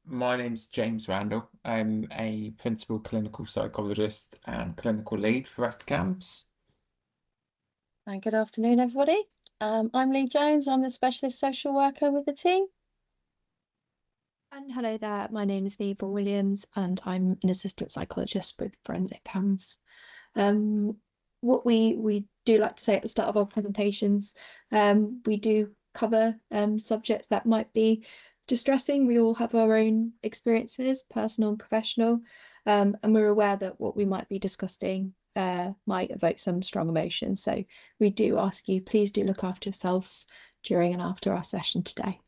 My name's James Randall. I'm a principal clinical psychologist and clinical lead for FCAMHS. And good afternoon, everybody. I'm Lee Jones. I'm the specialist social worker with the team. And hello there, my name is Neva Williams and I'm an assistant psychologist with Forensic CAMHS. What we do like to say at the start of our presentations, we do cover subjects that might be distressing. We all have our own experiences, personal and professional, and we're aware that what we might be discussing might evoke some strong emotions. So we do ask you, please do look after yourselves during and after our session today.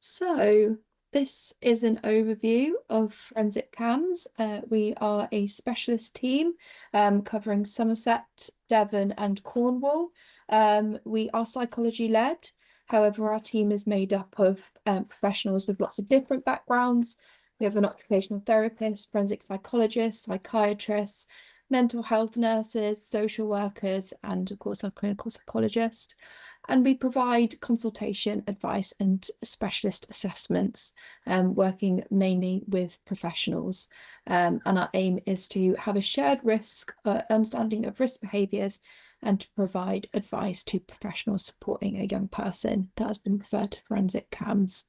So this is an overview of Forensic CAMHS. We are a specialist team covering Somerset, Devon and Cornwall. We are psychology led. However, our team is made up of professionals with lots of different backgrounds. We have an occupational therapist, forensic psychologists, psychiatrists, mental health nurses, social workers, and of course our clinical psychologist. And we provide consultation, advice and specialist assessments, working mainly with professionals. And our aim is to have a shared risk, understanding of risk behaviours and to provide advice to professionals supporting a young person that has been referred to Forensic CAMHS.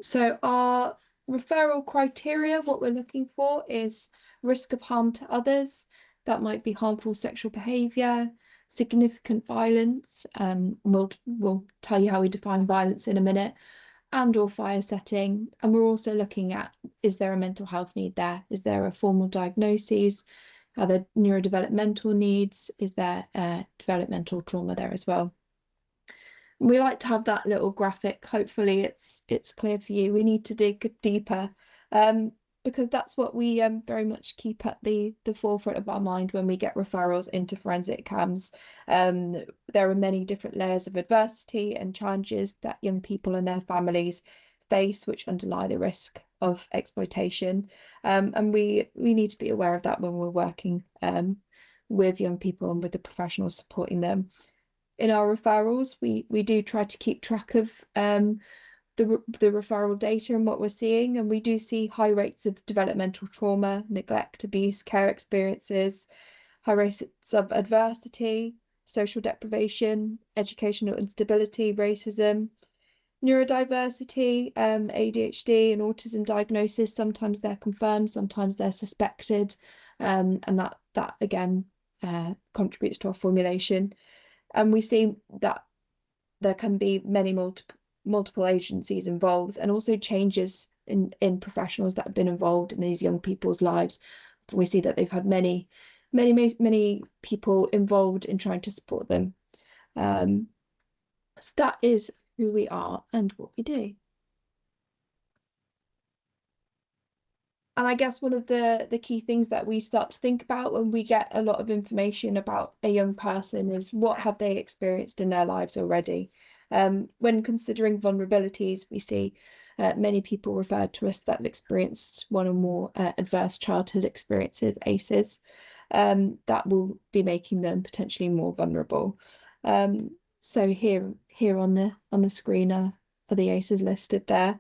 So our referral criteria, what we're looking for is risk of harm to others. That might be harmful sexual behaviour, significant violence. We'll tell you how we define violence in a minute, and or fire setting. And we're also looking at, is there a mental health need there? Is there a formal diagnosis? Are there neurodevelopmental needs? Is there developmental trauma there as well? We like to have that little graphic. Hopefully it's clear for you. We need to dig deeper because that's what we very much keep at the forefront of our mind when we get referrals into Forensic CAMHS. There are many different layers of adversity and challenges that young people and their families face, which underlie the risk of exploitation. And we need to be aware of that when we're working with young people and with the professionals supporting them. In our referrals, we do try to keep track of the referral data and what we're seeing, and we do see high rates of developmental trauma, neglect, abuse, care experiences, high rates of adversity, social deprivation, educational instability, racism, neurodiversity, ADHD and autism diagnosis. Sometimes they're confirmed, sometimes they're suspected, and that again contributes to our formulation. And we see that there can be many multiple agencies involved, and also changes in professionals that have been involved in these young people's lives. We see that they've had many people involved in trying to support them. So that is who we are and what we do. And I guess one of the key things that we start to think about when we get a lot of information about a young person is what have they experienced in their lives already. When considering vulnerabilities, we see many people referred to us that have experienced one or more adverse childhood experiences, ACEs, that will be making them potentially more vulnerable. So here on the screen are the ACEs listed there.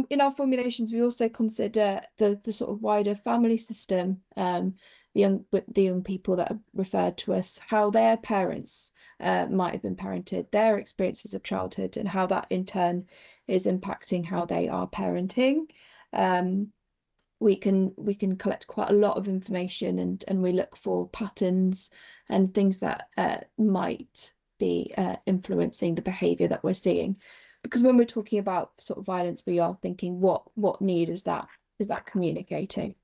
In our formulations, we also consider the sort of wider family system, the young people that are referred to us, how their parents might have been parented, their experiences of childhood, and how that in turn is impacting how they are parenting. We can collect quite a lot of information, and we look for patterns and things that might be influencing the behaviour that we're seeing. Because when we're talking about sort of violence, we are thinking what need is that communicating?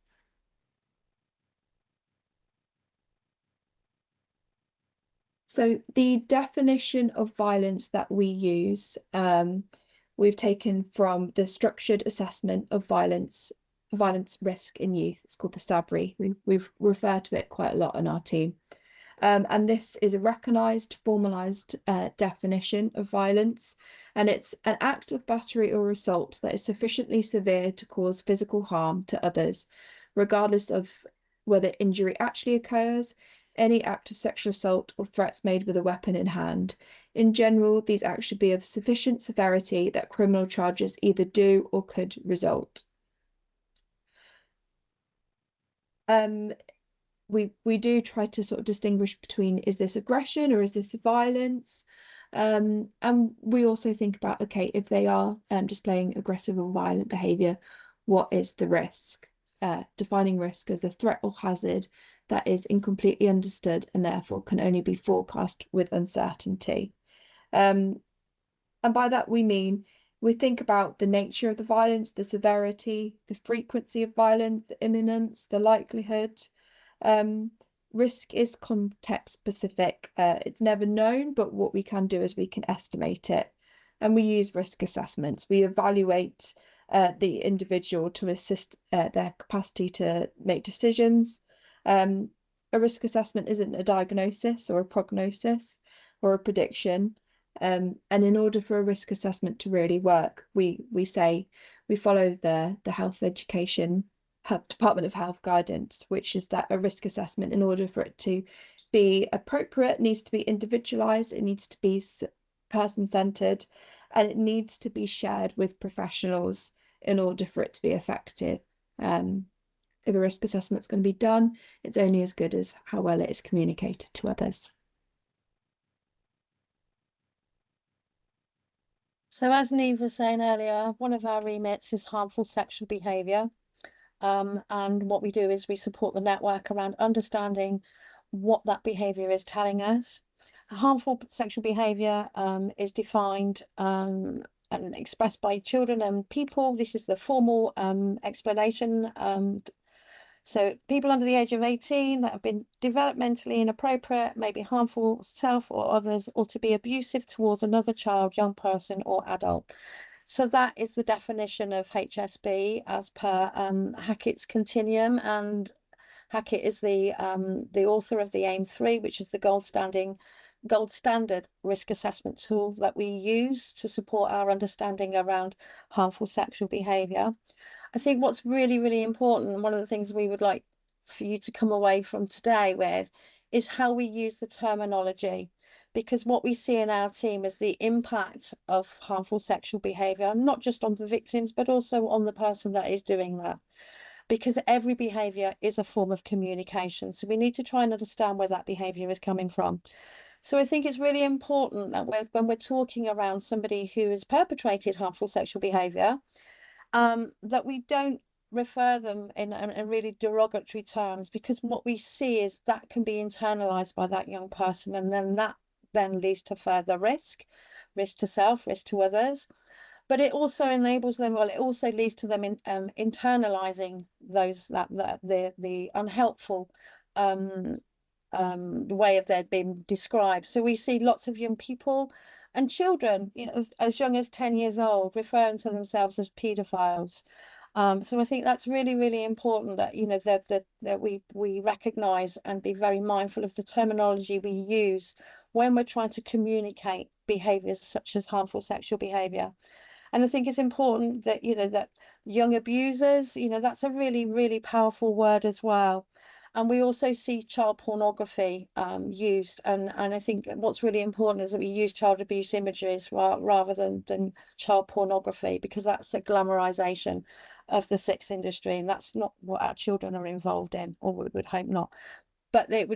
So the definition of violence that we use, we've taken from the Structured Assessment of Violence Risk in Youth. It's called the SAVRI. We've referred to it quite a lot in our team. And this is a recognised, formalised definition of violence, and it's an act of battery or assault that is sufficiently severe to cause physical harm to others, regardless of whether injury actually occurs, any act of sexual assault or threats made with a weapon in hand. In general, these acts should be of sufficient severity that criminal charges either do or could result. We do try to sort of distinguish between, is this aggression or is this violence? And we also think about, okay, if they are displaying aggressive or violent behaviour, what is the risk? Defining risk as a threat or hazard that is incompletely understood and therefore can only be forecast with uncertainty. And by that we mean we think about the nature of the violence, the severity, the frequency of violence, the imminence, the likelihood. Risk is context specific. It's never known, but what we can do is we can estimate it. And we use risk assessments. We evaluate the individual to assist their capacity to make decisions. A risk assessment isn't a diagnosis or a prognosis or a prediction. And in order for a risk assessment to really work, we say we follow the health education Department of Health guidance, which is that a risk assessment, in order for it to be appropriate, needs to be individualized, it needs to be person-centered, and it needs to be shared with professionals in order for it to be effective. If a risk assessment is going to be done, it's only as good as how well it is communicated to others. So as Neve was saying earlier, one of our remits is harmful sexual behaviour. And what we do is we support the network around understanding what that behaviour is telling us. Harmful sexual behaviour is defined and expressed by children and people. This is the formal explanation. So people under the age of 18 that have been developmentally inappropriate, may be harmful self or others, or to be abusive towards another child, young person or adult. So that is the definition of HSB as per Hackett's Continuum, and Hackett is the author of the AIM-3, which is the gold standard risk assessment tool that we use to support our understanding around harmful sexual behaviour. I think what's really, really important, one of the things we would like for you to come away from today with, is how we use the terminology. Because what we see in our team is the impact of harmful sexual behaviour, not just on the victims, but also on the person that is doing that. Because every behaviour is a form of communication. So we need to try and understand where that behaviour is coming from. So I think it's really important that when we're talking around somebody who has perpetrated harmful sexual behaviour, that we don't refer them in really derogatory terms, because what we see is that can be internalised by that young person, and then leads to further risk to self, risk to others. But it also enables them, well, it also leads to them internalizing the unhelpful way of their being described. So we see lots of young people and children, as young as 10 years old, referring to themselves as paedophiles. So I think that's really, really important that that we recognise and be very mindful of the terminology we use when we're trying to communicate behaviours such as harmful sexual behaviour. And I think it's important that that young abusers, that's a really, really powerful word as well. And we also see child pornography used, and I think what's really important is that we use child abuse images rather than child pornography, because that's a glamorization of the sex industry, and that's not what our children are involved in, or we would hope not. But it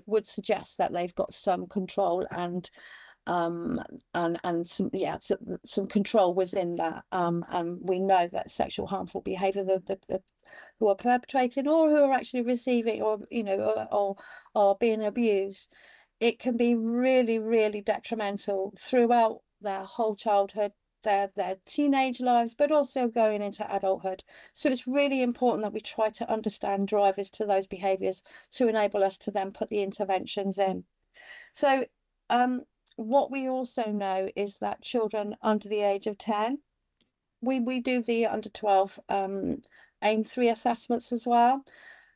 would suggest that they've got some control and some control within that, and we know that sexual harmful behaviour, the who are perpetrating or who are actually receiving or being abused, it can be really, really detrimental throughout their whole childhood, their teenage lives, but also going into adulthood. So it's really important that we try to understand drivers to those behaviours to enable us to then put the interventions in. So what we also know is that children under the age of 10, we do the under 12 AIM-3 assessments as well.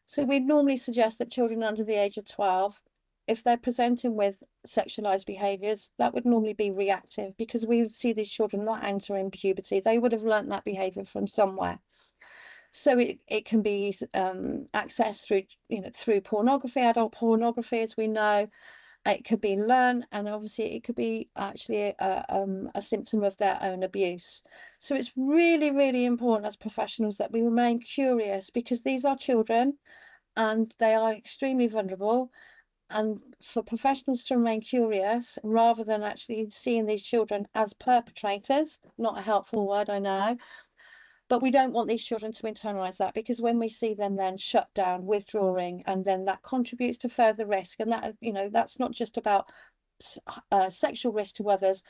So we normally suggest that children under the age of 12, if they're presenting with sexualized behaviours, that would normally be reactive, because we would see these children not entering puberty. They would have learnt that behaviour from somewhere. So it can be accessed through, through pornography, adult pornography, as we know. It could be learned, and obviously it could be actually a symptom of their own abuse. So it's really, really important as professionals that we remain curious, because these are children and they are extremely vulnerable. And for professionals to remain curious rather than actually seeing these children as perpetrators, not a helpful word, I know, but we don't want these children to internalize that, because when we see them then shut down, withdrawing, and then that contributes to further risk. And that, that's not just about sexual risk to others,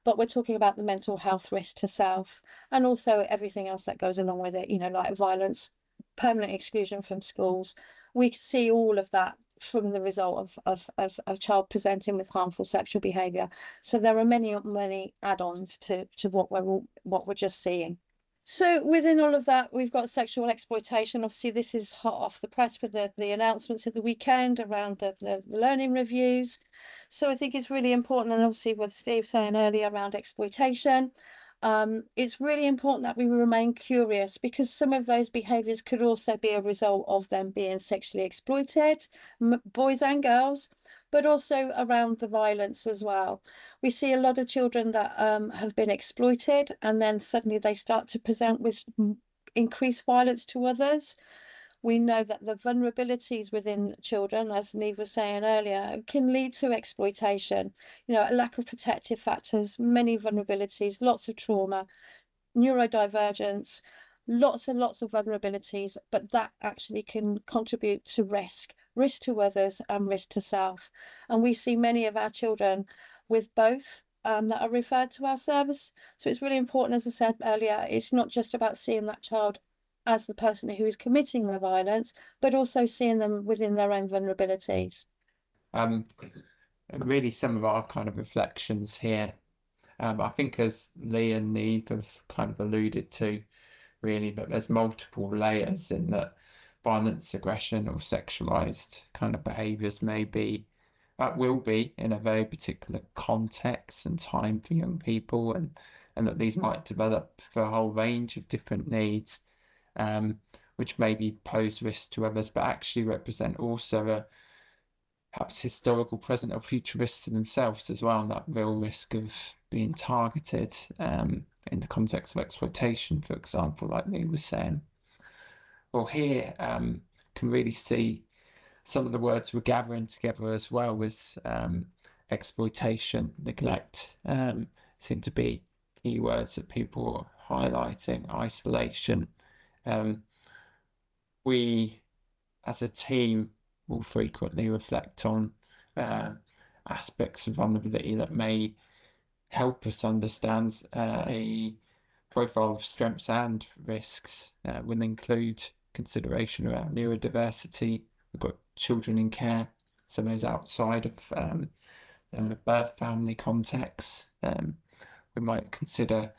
but we're talking about the mental health risk to self, and also everything else that goes along with it, like violence, permanent exclusion from schools. We see all of that from the result of a child presenting with harmful sexual behaviour. So there are many add-ons to what we're just seeing. So within all of that, we've got sexual exploitation. Obviously, this is hot off the press with the announcements of the weekend around the learning reviews. So I think it's really important, and obviously what Steve saying earlier around exploitation, it's really important that we remain curious, because some of those behaviours could also be a result of them being sexually exploited, boys and girls, but also around the violence as well. We see a lot of children that have been exploited, and then suddenly they start to present with increased violence to others. We know that the vulnerabilities within children, as Neve was saying earlier, can lead to exploitation. A lack of protective factors, many vulnerabilities, lots of trauma, neurodivergence, lots and lots of vulnerabilities, but that actually can contribute to risk to others and risk to self. And we see many of our children with both that are referred to our service. So it's really important, as I said earlier, it's not just about seeing that child as the person who is committing the violence, but also seeing them within their own vulnerabilities. Really some of our kind of reflections here. I think, as Lee and Neve have kind of alluded to, really, that there's multiple layers in that violence, aggression, or sexualized kind of behaviors will be in a very particular context and time for young people, and that these might develop for a whole range of different needs, which maybe pose risks to others, but actually represent also a perhaps historical, present, or future risks to themselves as well, and that real risk of being targeted in the context of exploitation, for example, like Lee was saying. Well, here can really see some of the words we're gathering together as well as exploitation, neglect, seem to be key words that people are highlighting, isolation. We, as a team, will frequently reflect on aspects of vulnerability that may help us understand a profile of strengths and risks. Will include consideration around neurodiversity. We've got children in care, so those outside of the birth family context. We might consider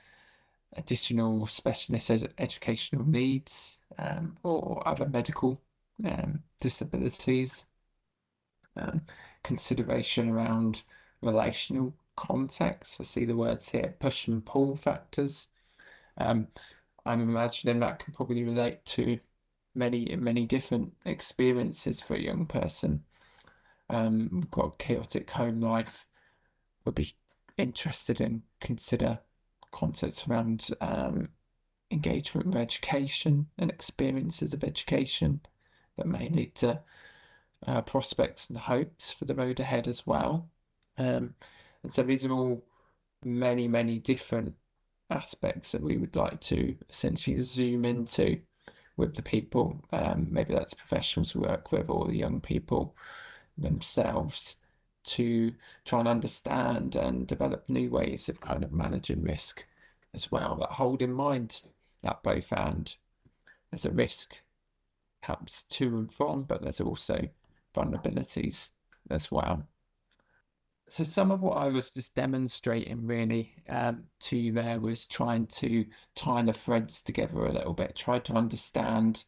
additional specialist educational needs or other medical disabilities. Consideration around relational context. I see the words here, push and pull factors. I'm imagining that can probably relate to many different experiences for a young person. We've got a chaotic home life. Would be interested in consider concepts around engagement with education and experiences of education that may lead to prospects and hopes for the road ahead as well. And so these are all many different aspects that we would like to essentially zoom into with the people, maybe that's professionals we work with or the young people themselves, to try and understand and develop new ways of kind of managing risk as well, that hold in mind that both and there's a risk perhaps to and from, but there's also vulnerabilities as well. So some of what I was just demonstrating really to you there was trying to tie the threads together a little bit, try to understand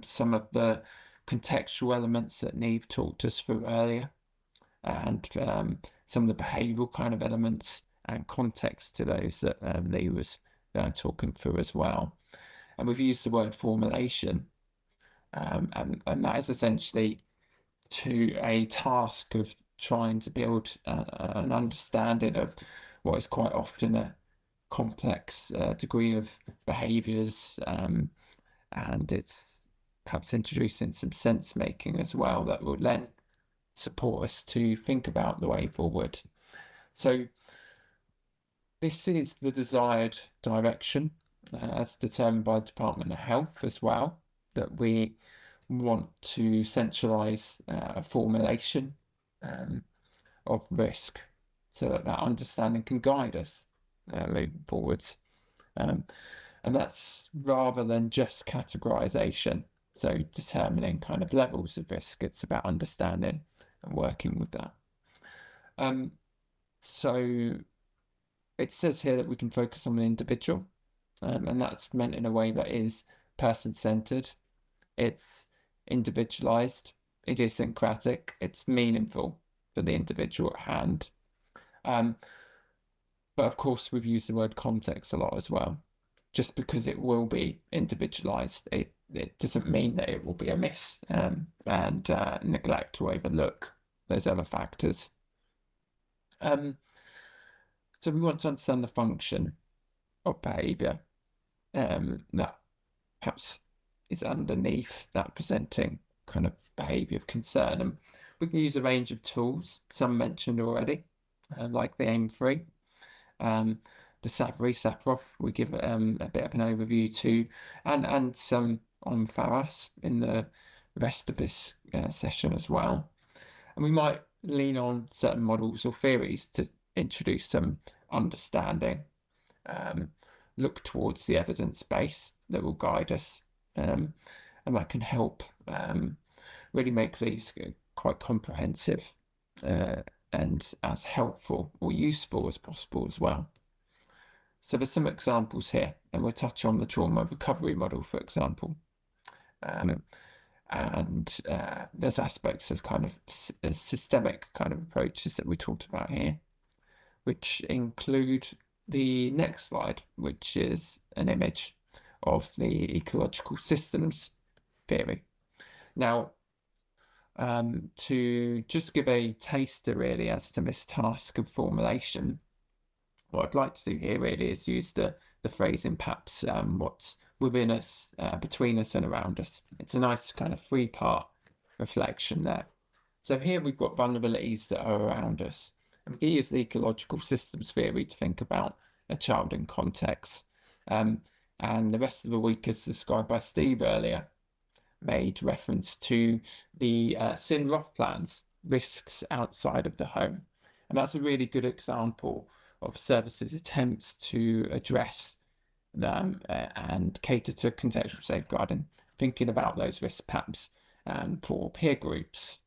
some of the contextual elements that Neve talked us through earlier, and some of the behavioural kind of elements and context to those that Lee was talking through as well. And we've used the word formulation, and that is essentially to a task of trying to build an understanding of what is quite often a complex degree of behaviours, and it's perhaps introducing some sense making as well that will then support us to think about the way forward. So this is the desired direction as determined by the Department of Health as well, that we want to centralise a formulation of risk so that that understanding can guide us moving forwards. And that's rather than just categorisation, so determining kind of levels of risk. It's about understanding and working with that. So it says here that we can focus on the individual, and that's meant in a way that is person-centred, it's individualised, idiosyncratic, it's meaningful for the individual at hand. But of course, we've used the word context a lot as well. Just because it will be individualised, it doesn't mean that it will be amiss and neglect or overlook those other factors. So we want to understand the function of behaviour that perhaps is underneath that presenting kind of behaviour of concern. And we can use a range of tools, some mentioned already, like the AIM-3. The SAPROF, we give a bit of an overview too, and some on FARAS in the rest of this session as well. And we might lean on certain models or theories to introduce some understanding, look towards the evidence base that will guide us, and that can help really make these quite comprehensive and as helpful or useful as possible as well. So there's some examples here, and we'll touch on the trauma recovery model, for example. And there's aspects of kind of systemic kind of approaches that we talked about here, which include the next slide, which is an image of the ecological systems theory. Now, to just give a taster really as to this task of formulation, what I'd like to do here really is use the phrasing perhaps what's within us, between us and around us. It's a nice kind of three-part reflection there. So here we've got vulnerabilities that are around us. And we can use the ecological systems theory to think about a child in context. And the rest of the week, as described by Steve earlier, made reference to the SYNROF plans, risks outside of the home. And that's a really good example of services' attempts to address them and cater to contextual safeguarding, thinking about those risks perhaps for peer groups,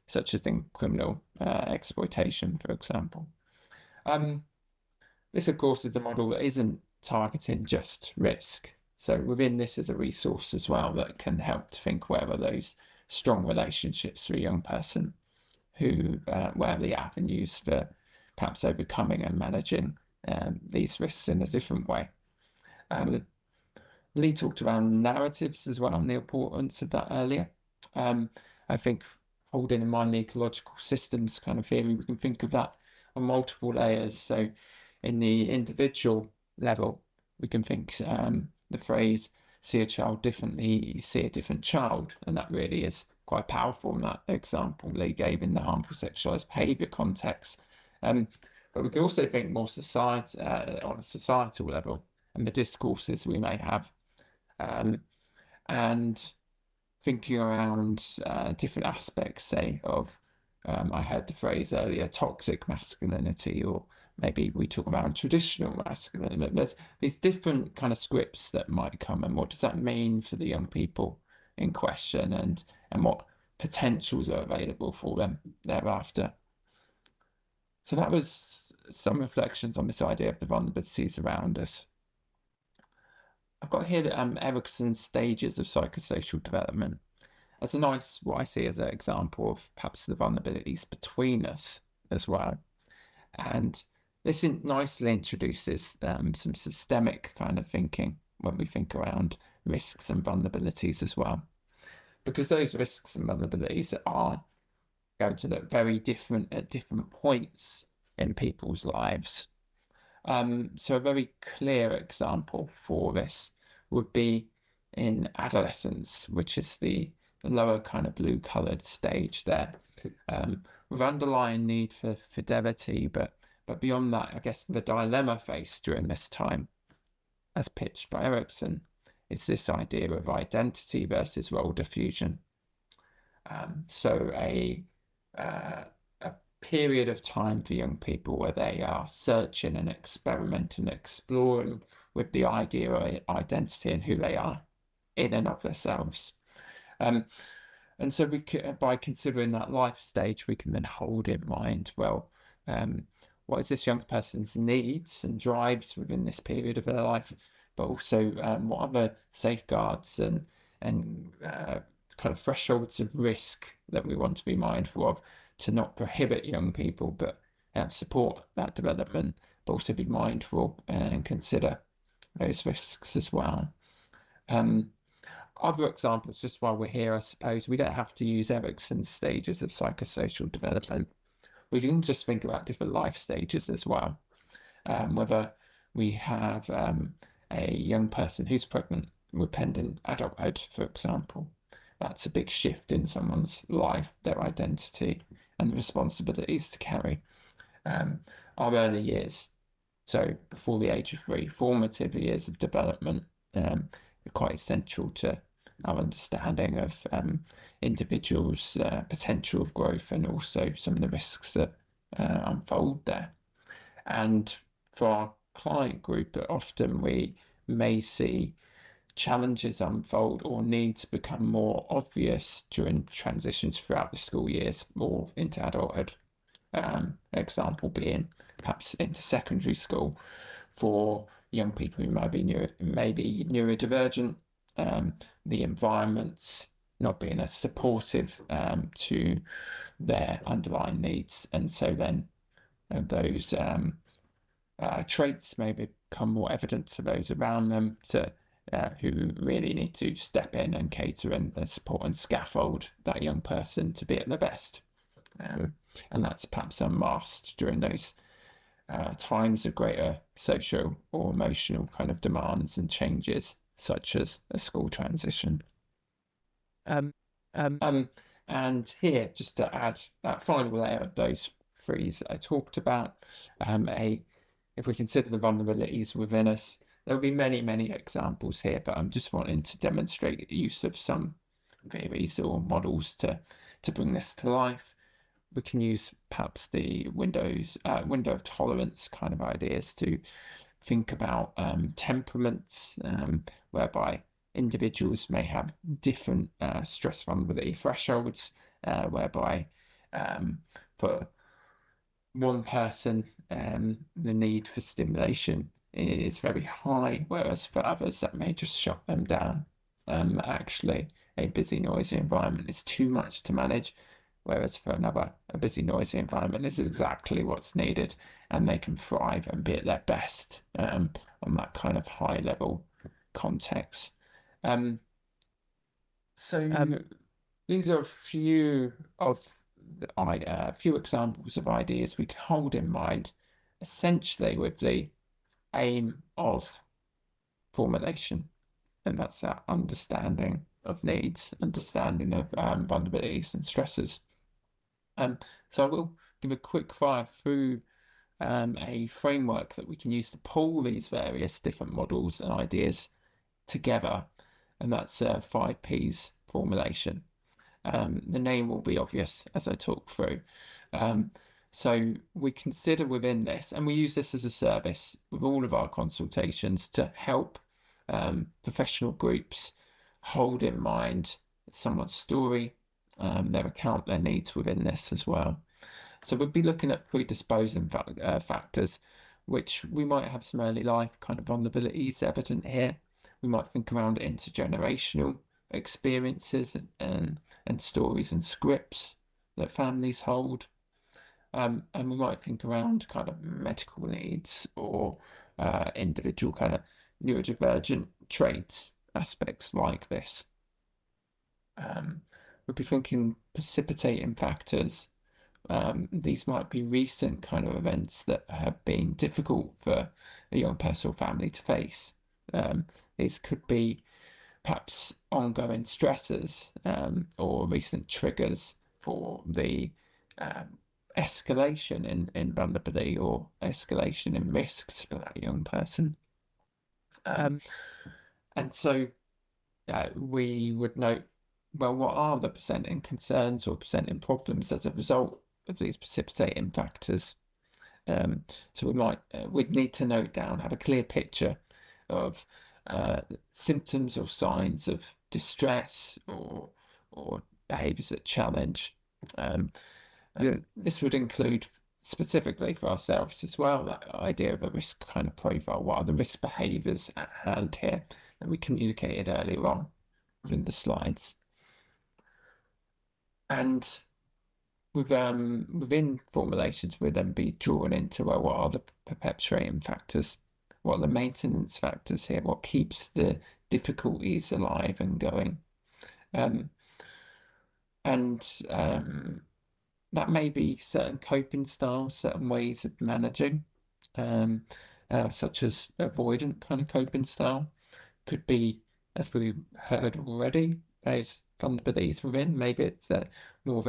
such as in criminal exploitation, for example. This, of course, is a model that isn't targeting just risk. So within this is a resource as well that can help to think where are those strong relationships for a young person who, where are the avenues for perhaps overcoming and managing these risks in a different way. Lee talked around narratives as well and the importance of that earlier. I think holding in mind the ecological systems kind of theory, we can think of that on multiple layers. So in the individual level, we can think the phrase, see a child differently, you see a different child. And that really is quite powerful in that example Lee gave in the harmful sexualized behavior context. But we can also think more on a societal level and the discourses we may have, and thinking around different aspects, say, of, I heard the phrase earlier, toxic masculinity, or maybe we talk about traditional masculinity. There's these different kind of scripts that might come, and what does that mean for the young people in question, and what potentials are available for them thereafter. So that was some reflections on this idea of the vulnerabilities around us. I've got here Erikson's stages of psychosocial development as a nice, what I see as an example of perhaps the vulnerabilities between us as well. And this nicely introduces some systemic kind of thinking when we think around risks and vulnerabilities as well, because those risks and vulnerabilities are going to look very different at different points in people's lives. So a very clear example for this would be in adolescence, which is the lower kind of blue coloured stage there, with underlying need for fidelity, but beyond that, I guess the dilemma faced during this time, as pitched by Erickson, is this idea of identity versus role diffusion. So a period of time for young people where they are searching and experimenting, exploring with the idea of identity and who they are in and of themselves. And so by considering that life stage, we can then hold in mind, well, what is this young person's needs and drives within this period of their life, but also what are the safeguards and kind of thresholds of risk that we want to be mindful of, to not prohibit young people, but support that development, but also be mindful and consider those risks as well. Other examples, just while we're here, I suppose, we don't have to use Erickson's stages of psychosocial development. We can just think about different life stages as well. Whether we have a young person who's pregnant with pending adulthood, for example, that's a big shift in someone's life, their identity, and the responsibilities to carry. Our early years, so before the age of 3, formative years of development, are quite essential to our understanding of individuals' potential of growth, and also some of the risks that unfold there. And for our client group, often we may see challenges unfold or needs become more obvious during transitions throughout the school years or into adulthood. Example being perhaps into secondary school for young people who might be neurodivergent, the environments not being as supportive to their underlying needs, and so then those traits may become more evident to those around them, who really need to step in and cater and support and scaffold that young person to be at their best. And that's perhaps unmasked during those times of greater social or emotional kind of demands and changes, such as a school transition. And here, just to add that final layer of those threes I talked about, if we consider the vulnerabilities within us, there will be many, many examples here, but I'm just wanting to demonstrate the use of some theories or models to bring this to life. We can use perhaps the window of tolerance kind of ideas to think about temperaments, whereby individuals may have different stress vulnerability thresholds, whereby for one person the need for stimulation is very high, whereas for others that may just shut them down. Actually, a busy, noisy environment is too much to manage, whereas for another, a busy, noisy environment is exactly what's needed, and they can thrive and be at their best on that kind of high level context. So these are a few examples of ideas we can hold in mind, essentially with the aim of formulation, and that's that understanding of needs, understanding of vulnerabilities and stresses. So I will give a quick fire through a framework that we can use to pull these various different models and ideas together, and that's 5Ps formulation. The name will be obvious as I talk through. So we consider within this, and we use this as a service with all of our consultations to help professional groups hold in mind someone's story, their account, their needs within this as well. So we'd be looking at predisposing factors, which we might have some early life kind of vulnerabilities evident here. We might think around intergenerational experiences and stories and scripts that families hold. And we might think around kind of medical needs or individual kind of neurodivergent traits, aspects like this. We'll be thinking precipitating factors. These might be recent kind of events that have been difficult for a young person or family to face. These could be perhaps ongoing stresses or recent triggers for the escalation in vulnerability or escalation in risks for that young person. And so we would note, well, what are the presenting concerns or presenting problems as a result of these precipitating factors? So we'd need to note down, have a clear picture of symptoms or signs of distress or behaviours that challenge. This would include specifically for ourselves as well, that idea of a risk kind of profile. What are the risk behaviours at hand here that we communicated earlier on in the slides? And within formulations, we'll then be drawn into, well, what are the perpetuating factors? What are the maintenance factors here? What keeps the difficulties alive and going? That may be certain coping styles, certain ways of managing, such as avoidant kind of coping style. Could be, as we heard already, those vulnerabilities within. Maybe it's more of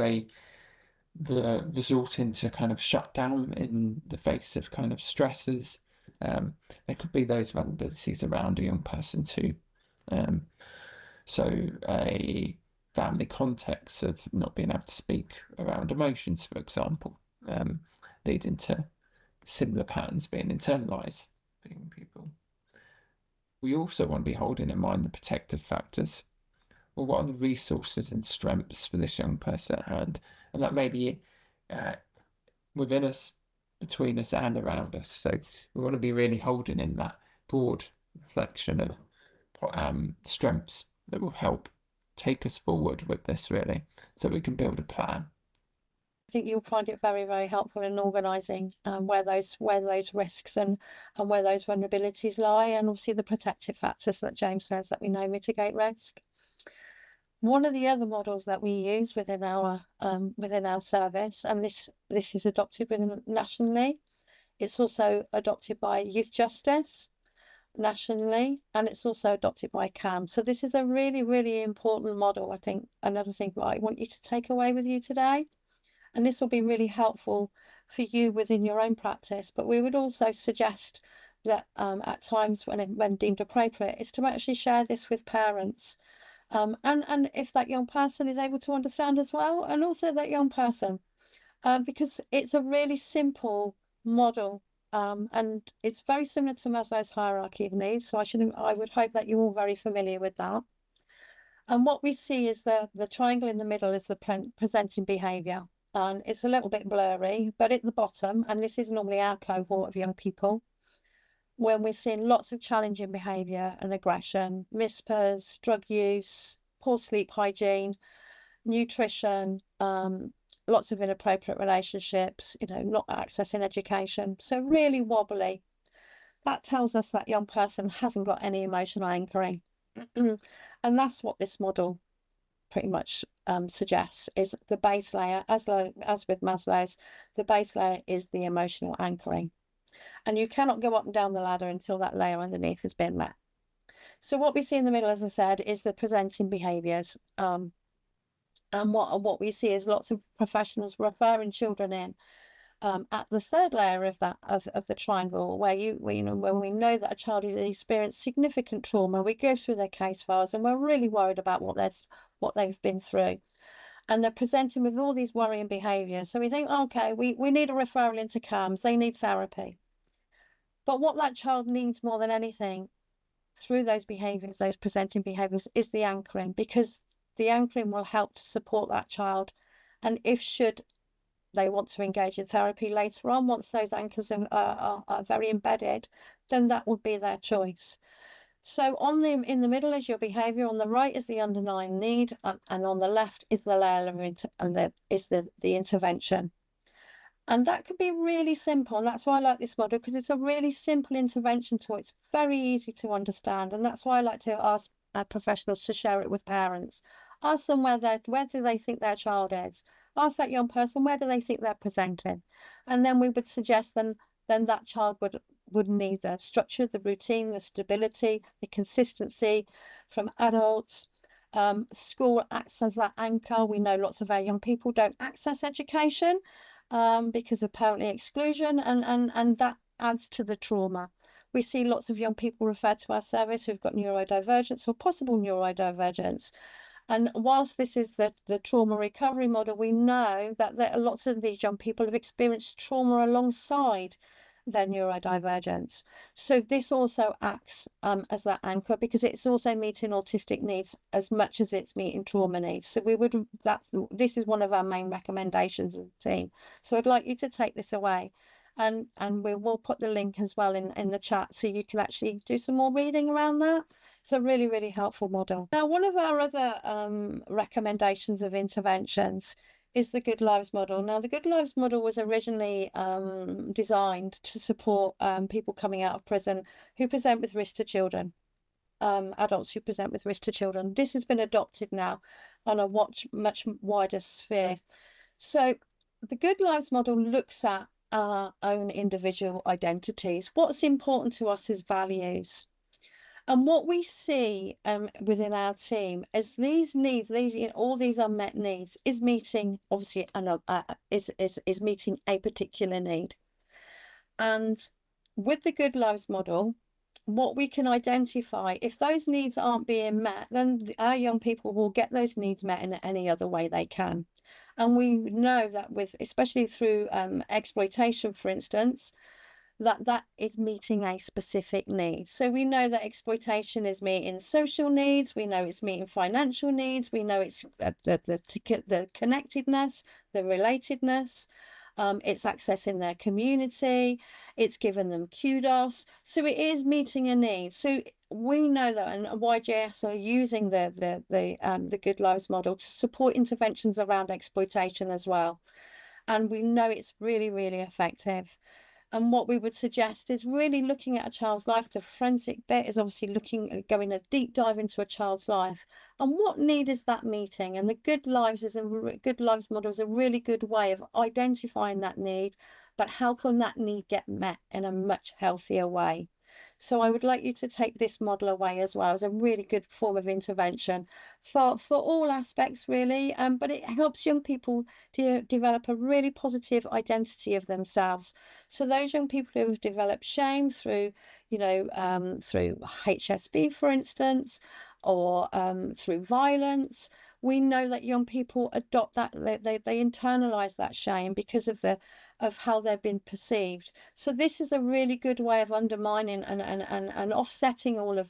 the resorting to kind of shut down in the face of kind of stresses. There could be those vulnerabilities around a young person too. So a family context of not being able to speak around emotions, for example, leading to similar patterns being internalized for young people. We also want to be holding in mind the protective factors. Well, what are the resources and strengths for this young person at hand? And that may be within us, between us and around us. So we want to be really holding in that broad reflection of strengths that will help take us forward with this, really, so we can build a plan. I think you'll find it very, very helpful in organising where those risks and where those vulnerabilities lie, and obviously the protective factors that James says that we know mitigate risk. One of the other models that we use within our service, and this is adopted nationally, it's also adopted by Youth Justice nationally, and it's also adopted by CAMHS. So this is a really, really important model. I think another thing that I want you to take away with you today, and this will be really helpful for you within your own practice, but we would also suggest that at times when deemed appropriate is to actually share this with parents. And if that young person is able to understand as well, and also that young person, because it's a really simple model, and it's very similar to Maslow's hierarchy of needs. So I would hope that you're all very familiar with that. And what we see is the triangle in the middle is the presenting behaviour, and it's a little bit blurry, but at the bottom, and this is normally our cohort of young people, when we're seeing lots of challenging behaviour and aggression, MISPers, drug use, poor sleep hygiene, nutrition, lots of inappropriate relationships, not accessing education. So really wobbly. That tells us that young person hasn't got any emotional anchoring. And that's what this model pretty much suggests, is the base layer, as with Maslow's, the base layer is the emotional anchoring. And you cannot go up and down the ladder until that layer underneath has been met. So what we see in the middle, as I said, is the presenting behaviours. And what we see is lots of professionals referring children in at the third layer of the triangle, where when we know that a child has experienced significant trauma, we go through their case files and we're really worried about what they've been through. And they're presenting with all these worrying behaviours. So we think, okay, we need a referral into CAMHS, they need therapy. But what that child needs more than anything through those behaviours, those presenting behaviours, is the anchoring, because the anchoring will help to support that child. And if should they want to engage in therapy later on, once those anchors are very embedded, then that would be their choice. So in the middle is your behaviour, on the right is the underlying need, and on the left is the layer of the intervention. And that can be really simple. And that's why I like this model, because it's a really simple intervention tool. It's very easy to understand. And that's why I like to ask professionals to share it with parents. Ask them where do they think their child is. Ask that young person, where do they think they're presenting? And then we would suggest then that child would need the structure, the routine, the stability, the consistency from adults. School acts as that anchor. We know lots of our young people don't access education because of apparently exclusion, and that adds to the trauma. We see lots of young people referred to our service who've got neurodivergence or possible neurodivergence. And whilst this is the trauma recovery model, we know that lots of these young people have experienced trauma alongside their neurodivergence. So this also acts as that anchor, because it's also meeting autistic needs as much as it's meeting trauma needs. So this is one of our main recommendations as a team. So I'd like you to take this away. And we will put the link as well in the chat, so you can actually do some more reading around that. It's a really, really helpful model. Now, one of our other recommendations of interventions is the Good Lives model. Now, the Good Lives model was originally designed to support people coming out of prison who present with risk to children, adults who present with risk to children. This has been adopted now on a much wider sphere. So the Good Lives model looks at our own individual identities. What's important to us is values. And what we see within our team is these needs, all these unmet needs, is meeting obviously is meeting a particular need. And with the Good Lives model, what we can identify, if those needs aren't being met, then our young people will get those needs met in any other way they can. And we know that especially through exploitation, for instance, that is meeting a specific need. So we know that exploitation is meeting social needs, we know it's meeting financial needs, we know it's the connectedness, the relatedness, it's accessing their community, it's giving them kudos. So it is meeting a need. So we know that, and YJS are using the Good Lives model to support interventions around exploitation as well. And we know it's really, really effective. And what we would suggest is really looking at a child's life. The forensic bit is obviously going a deep dive into a child's life and what need is that meeting. And the Good Lives model is a really good way of identifying that need, but how can that need get met in a much healthier way? So I would like you to take this model away as well as a really good form of intervention for all aspects, really. But it helps young people to develop a really positive identity of themselves. So those young people who have developed shame through, through HSB, for instance, or through violence, we know that young people adopt that, they internalize that shame because of how they've been perceived. So this is a really good way of undermining and offsetting all of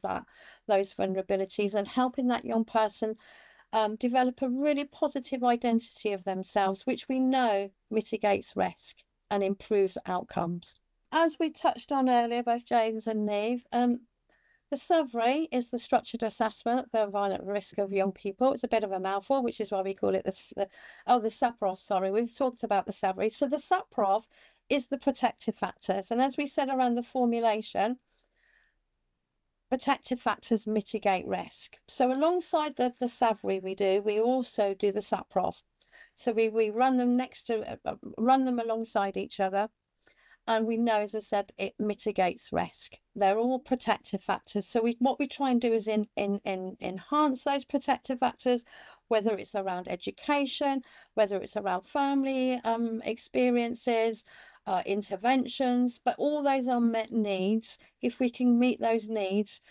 those vulnerabilities, and helping that young person develop a really positive identity of themselves, which we know mitigates risk and improves outcomes. As we touched on earlier, both James and Neve, the SYV is the structured assessment for violent risk of young people. It's a bit of a mouthful, which is why we call it the SAPROF, sorry. We've talked about the SYV. So the SAPROF is the protective factors. And as we said around the formulation, protective factors mitigate risk. So alongside the SYV we also do the SAPROF. So we run them run them alongside each other. And we know, as I said, it mitigates risk. They're all protective factors. So what we try and do is enhance those protective factors, whether it's around education, whether it's around family experiences, interventions, but all those unmet needs, if we can meet those needs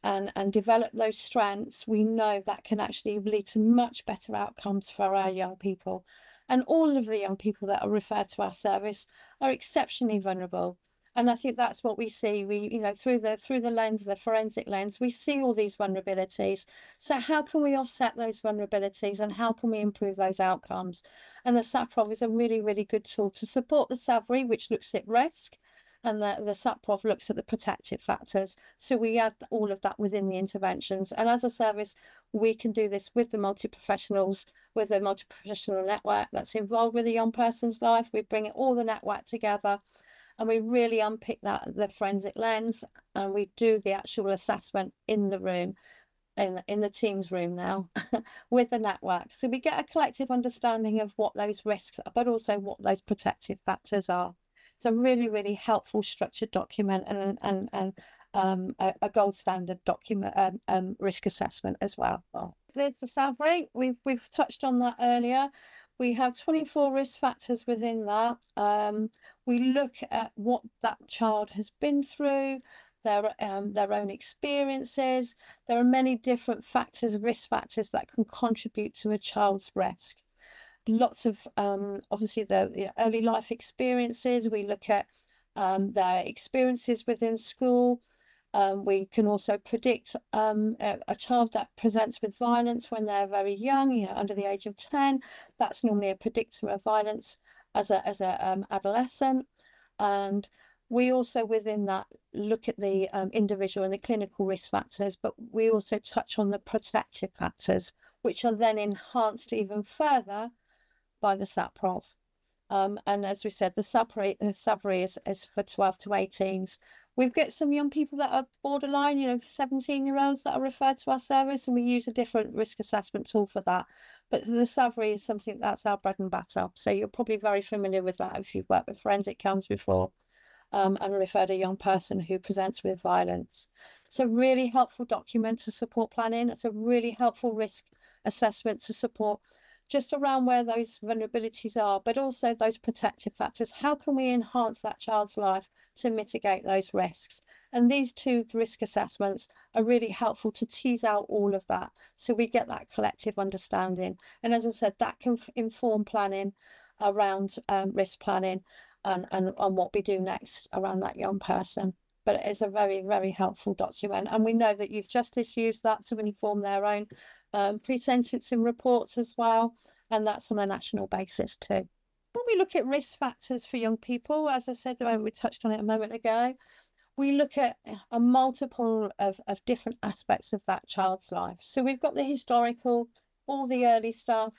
and develop those strengths, we know that can actually lead to much better outcomes for our young people. And all of the young people that are referred to our service are exceptionally vulnerable. And I think that's what we see. Through the lens, the forensic lens, we see all these vulnerabilities. So how can we offset those vulnerabilities, and how can we improve those outcomes? And the SAPROF is a really, really good tool to support the SAVRI, which looks at risk, and the SAPROV looks at the protective factors. So we add all of that within the interventions. And as a service, we can do this with the multi-professionals, with the multi-professional network that's involved with a young person's life. We bring all the network together and we really unpick the forensic lens, and we do the actual assessment in the room, in the team's room now with the network. So we get a collective understanding of what those risks are, but also what those protective factors are. It's a really, really helpful structured document and a gold standard document, risk assessment as well. There's the SAVRE. We've touched on that earlier. We have 24 risk factors within that. We look at what that child has been through, their own experiences. There are many different factors, risk factors that can contribute to a child's risk. Lots of obviously the early life experiences. We look at their experiences within school. We can also predict a child that presents with violence when they're very young, under the age of 10. That's normally a predictor of violence as a adolescent. And we also within that look at the individual and the clinical risk factors, but we also touch on the protective factors, which are then enhanced even further by the SAPROV. And as we said, the SAVRE is for 12 to 18s. We've got some young people that are borderline, 17-year-olds that are referred to our service, and we use a different risk assessment tool for that. But the SAVRE is something that's our bread and butter. So you're probably very familiar with that if you've worked with forensic CAMHS before, and referred a young person who presents with violence. It's a really helpful document to support planning. It's a really helpful risk assessment to support just around where those vulnerabilities are, but also those protective factors. How can we enhance that child's life to mitigate those risks? And these two risk assessments are really helpful to tease out all of that, so we get that collective understanding. And as I said, that can inform planning around risk planning and what we do next around that young person. But it is a very, very helpful document. And we know that Youth Justice use that to inform their own pre-sentencing reports as well. And that's on a national basis too. When we look at risk factors for young people, as I said, we touched on it a moment ago, we look at a multiple of different aspects of that child's life. So we've got the historical, all the early stuff,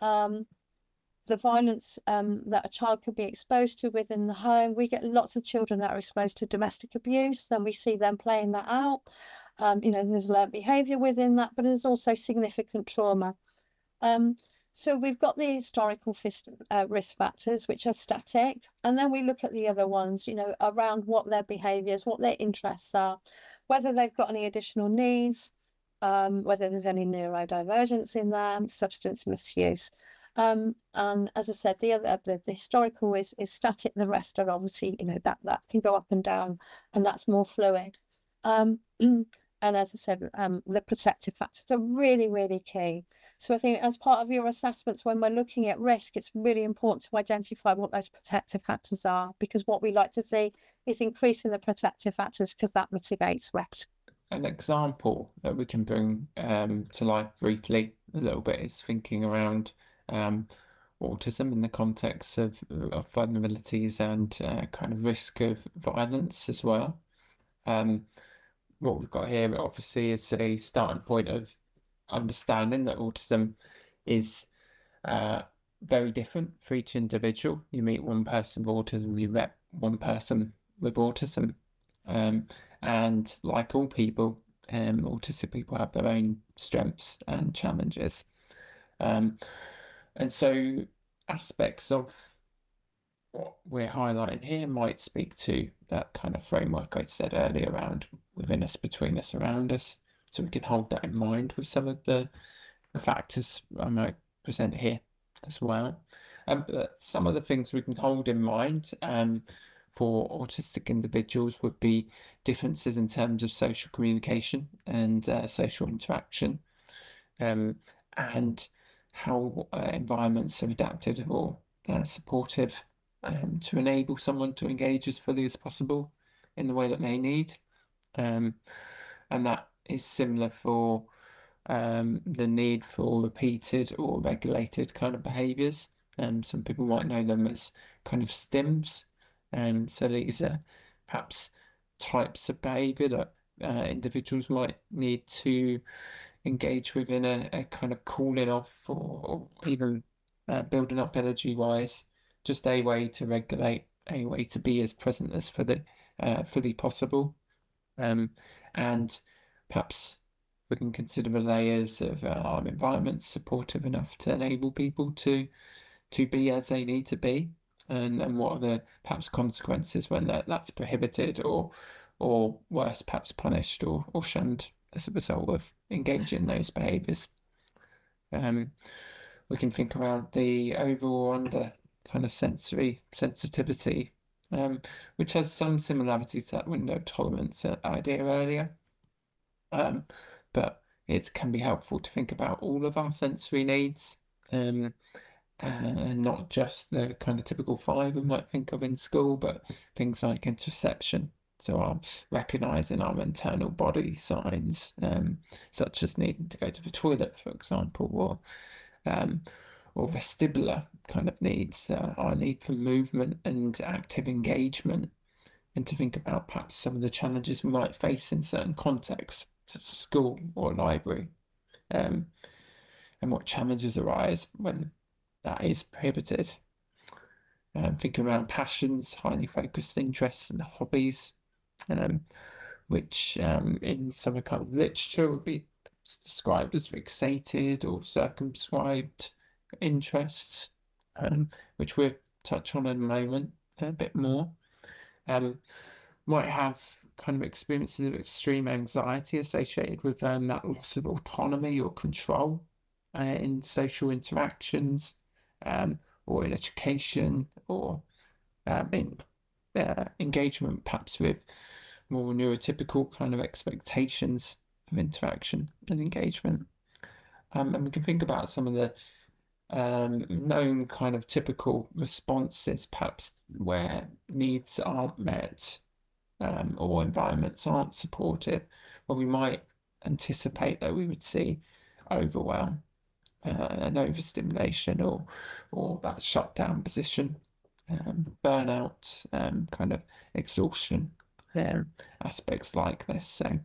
the violence that a child could be exposed to within the home. We get lots of children that are exposed to domestic abuse, and we see them playing that out. There's learned behaviour within that, but there's also significant trauma. So we've got the historical risk factors, which are static, and then we look at the other ones, around what their behaviours, what their interests are, whether they've got any additional needs, whether there's any neurodivergence in them, substance misuse. And as I said, the historical is static. The rest are obviously, that can go up and down, and that's more fluid. And as I said, the protective factors are really, really key. So I think as part of your assessments, when we're looking at risk, it's really important to identify what those protective factors are, because what we like to see is increasing the protective factors, because that mitigates risk. An example that we can bring to life briefly a little bit is thinking around autism in the context of vulnerabilities and kind of risk of violence as well. What we've got here obviously is a starting point of understanding that autism is very different for each individual. You meet one person with autism, you met one person with autism, and like all people, autistic people have their own strengths and challenges, and so aspects of what we're highlighting here might speak to that kind of framework I said earlier around within us, between us, around us. So we can hold that in mind with some of the factors I might present here as well. But some of the things we can hold in mind for autistic individuals would be differences in terms of social communication and social interaction, and how environments are adapted or supportive to enable someone to engage as fully as possible in the way that they need. And that is similar for the need for repeated or regulated kind of behaviours. Some people might know them as kind of STIMs, So these are perhaps types of behaviour that individuals might need to engage with in a kind of cooling off, or even building up energy wise, just a way to regulate, a way to be as present as fully possible. And perhaps we can consider the layers of our environment supportive enough to enable people to be as they need to be, and what are the perhaps consequences when that's prohibited, or worse, perhaps punished or shunned as a result of engaging in those behaviours. We can think around the overall under kind of sensory sensitivity, which has some similarities to that window tolerance idea earlier. But it can be helpful to think about all of our sensory needs, and not just the kind of typical five we might think of in school, but things like interoception. So our recognizing our internal body signs, such as needing to go to the toilet, for example, or vestibular kind of needs, our need for movement and active engagement, and to think about perhaps some of the challenges we might face in certain contexts, such as school or library, and what challenges arise when that is prohibited. Thinking around passions, highly focused interests and hobbies, which in some kind of literature would be described as fixated or circumscribed interests, which we'll touch on in a moment a bit more. Might have kind of experiences of extreme anxiety associated with that loss of autonomy or control in social interactions, or in education, or in engagement perhaps with more neurotypical kind of expectations of interaction and engagement. And we can think about some of the known kind of typical responses, perhaps where needs aren't met, or environments aren't supportive, where we might anticipate that we would see overwhelm, and overstimulation, or that shutdown position, burnout, kind of exhaustion, aspects like this. So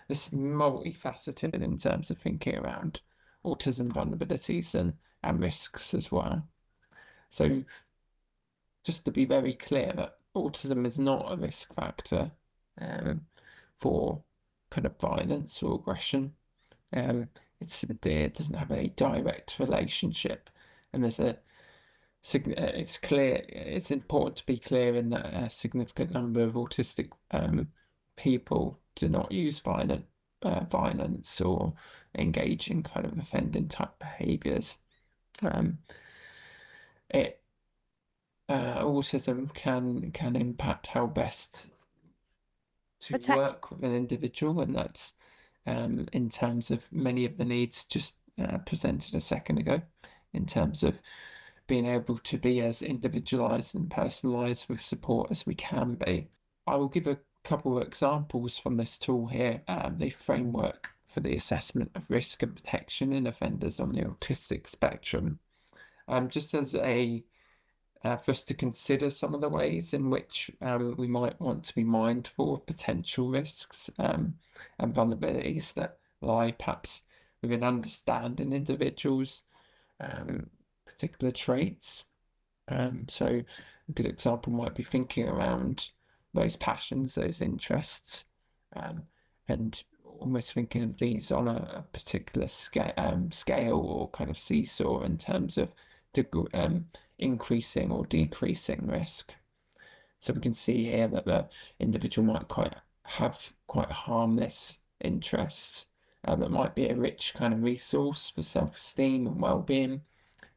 this is multifaceted in terms of thinking around autism vulnerabilities and risks as well. So just to be very clear, that autism is not a risk factor for kind of violence or aggression. It doesn't have a direct relationship, and it's clear. It's important to be clear in that a significant number of autistic people do not use violence or engage in kind of offending type behaviours. Autism can impact how best to work with an individual, and that's in terms of many of the needs just presented a second ago, in terms of being able to be as individualized and personalized with support as we can be. I will give a couple of examples from this tool here, the framework for the assessment of risk and protection in offenders on the autistic spectrum, just as for us to consider some of the ways in which we might want to be mindful of potential risks and vulnerabilities that lie perhaps within understanding individuals' particular traits. So a good example might be thinking around those passions, those interests, and almost thinking of these on a particular scale or kind of seesaw in terms of increasing or decreasing risk. So we can see here that the individual might have quite harmless interests that might be a rich kind of resource for self-esteem and well-being,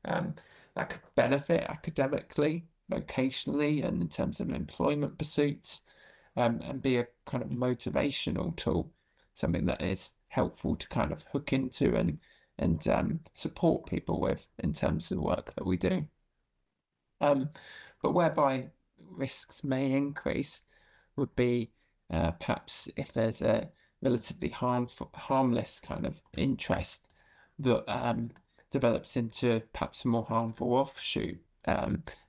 that could benefit academically, vocationally, and in terms of employment pursuits, and be a kind of motivational tool, something that is helpful to kind of hook into and support people with in terms of the work that we do. But whereby risks may increase would be perhaps if there's a relatively harmless kind of interest that develops into perhaps a more harmful offshoot.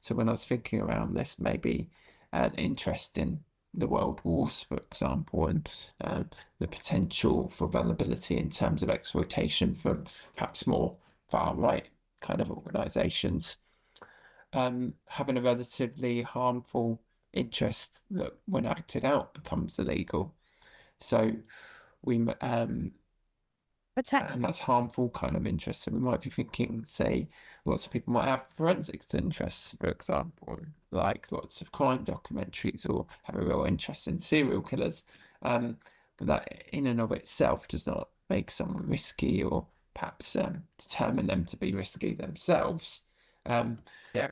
So when I was thinking around this, maybe an interest in the world wars, for example, and the potential for vulnerability in terms of exploitation from perhaps more far-right kind of organisations. Having a relatively harmful interest that, when acted out, becomes illegal. So we Protect. and that's harmful kind of interest. So we might be thinking, say, lots of people might have forensics interests, for example, like lots of crime documentaries, or have a real interest in serial killers. But that in and of itself does not make someone risky, or perhaps determine them to be risky themselves. Yeah.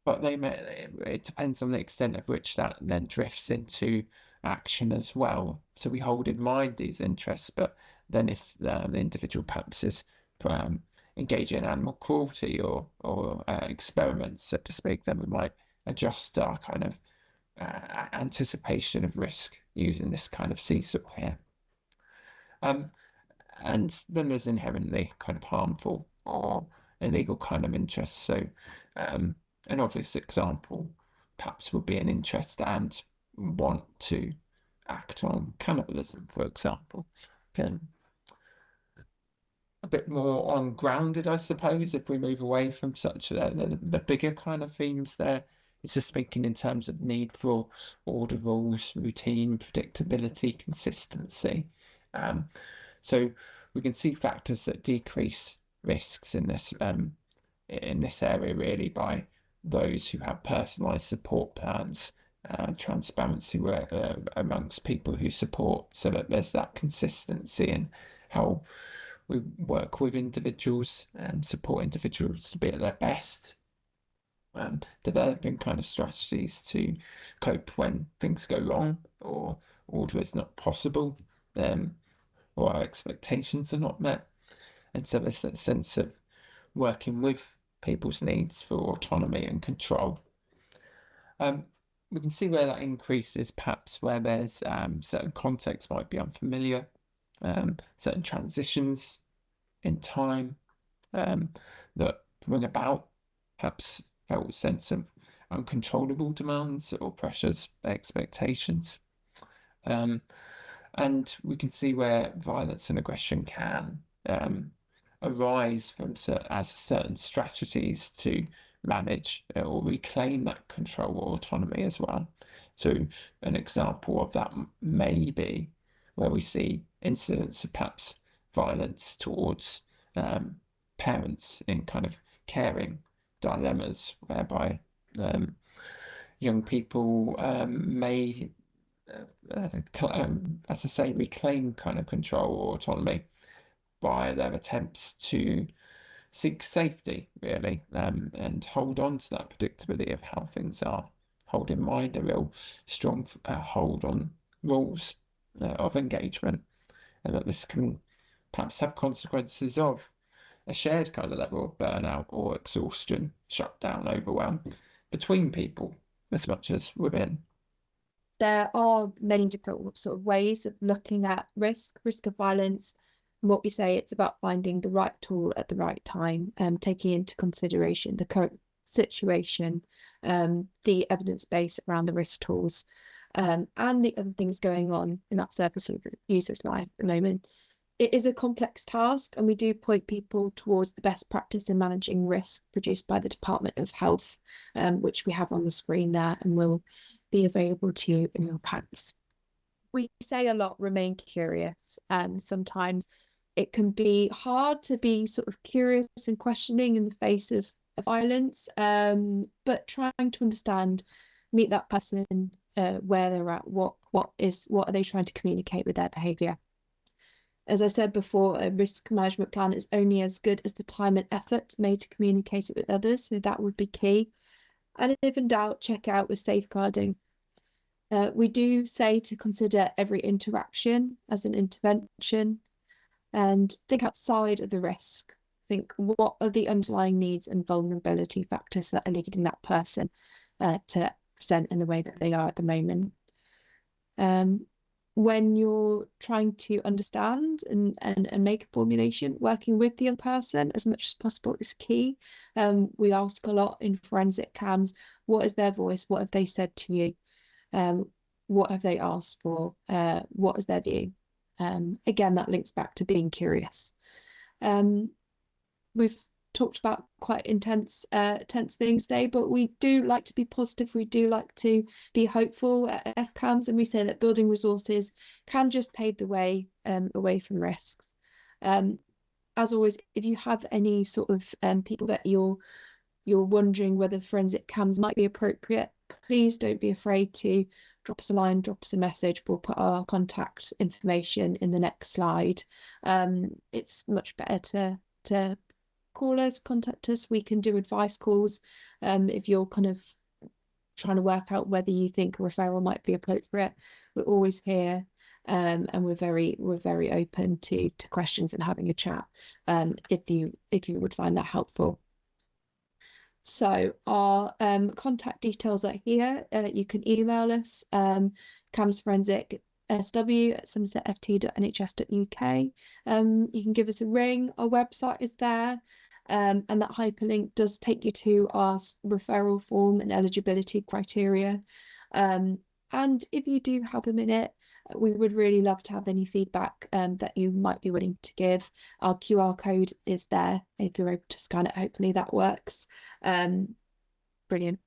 But it depends on the extent of which that then drifts into action as well. So we hold in mind these interests, but then if the individual perhaps is engaging in animal cruelty or experiments, so to speak, then we might adjust our kind of anticipation of risk using this kind of seesaw here. And then there's inherently kind of harmful or illegal kind of interests. So an obvious example perhaps would be an interest and want to act on cannibalism, for example. A bit more ungrounded, I suppose, if we move away from such the bigger kind of themes there. It's just thinking in terms of need for order, rules, routine, predictability, consistency. So we can see factors that decrease risks in this area really by those who have personalised support plans, transparency amongst people who support, so that there's that consistency in how we work with individuals and support individuals to be at their best, developing kind of strategies to cope when things go wrong or order is not possible, or our expectations are not met. And so there's that sense of working with people's needs for autonomy and control. We can see where that increases, perhaps where there's certain contexts might be unfamiliar, certain transitions in time that bring about perhaps felt sense of uncontrollable demands or pressures, expectations. And we can see where violence and aggression can arise from as certain strategies to manage or reclaim that control or autonomy as well. So an example of that may be where we see incidents of perhaps violence towards parents in kind of caring dilemmas, whereby young people may, as I say, reclaim kind of control or autonomy by their attempts to seek safety, really, and hold on to that predictability of how things are. Hold in mind a real strong hold on rules of engagement, and that this can perhaps have consequences of a shared kind of level of burnout or exhaustion, shutdown, overwhelm between people as much as within. There are many different sort of ways of looking at risk of violence. And what we say, it's about finding the right tool at the right time, taking into consideration the current situation, the evidence base around the risk tools, and the other things going on in that service user's life at the moment. It is a complex task, and we do point people towards the best practice in managing risk produced by the Department of Health, which we have on the screen there and will be available to you in your packs. We say a lot, remain curious, and sometimes it can be hard to be sort of curious and questioning in the face of violence, but trying to understand, meet that person where they're at, what are they trying to communicate with their behaviour. As I said before, a risk management plan is only as good as the time and effort made to communicate it with others, so that would be key. And if in doubt, check out with safeguarding. We do say to consider every interaction as an intervention and think outside of the risk. Think, what are the underlying needs and vulnerability factors that are leading that person to present in the way that they are at the moment. when you're trying to understand and make a formulation, working with the other person as much as possible is key. We ask a lot in forensic CAMHS, what is their voice? What have they said to you? What have they asked for? What is their view? Again, that links back to being curious. We've talked about quite intense things today, but we do like to be positive. We do like to be hopeful at FCAMHS, and we say that building resources can just pave the way away from risks. As always, if you have any sort of people that you're wondering whether forensic CAMHS might be appropriate, please don't be afraid to drop us a line, drop us a message. We'll put our contact information in the next slide. It's much better to call us, contact us. We can do advice calls if you're kind of trying to work out whether you think a referral might be appropriate. We're always here, and we're very open to questions and having a chat if you would find that helpful. So our contact details are here. You can email us, CAMHS Forensic sw@somersetft.nhs.uk. You can give us a ring. Our website is there, and that hyperlink does take you to our referral form and eligibility criteria. And if you do have a minute, we would really love to have any feedback that you might be willing to give. Our QR code is there if you're able to scan it. Hopefully that works. Brilliant.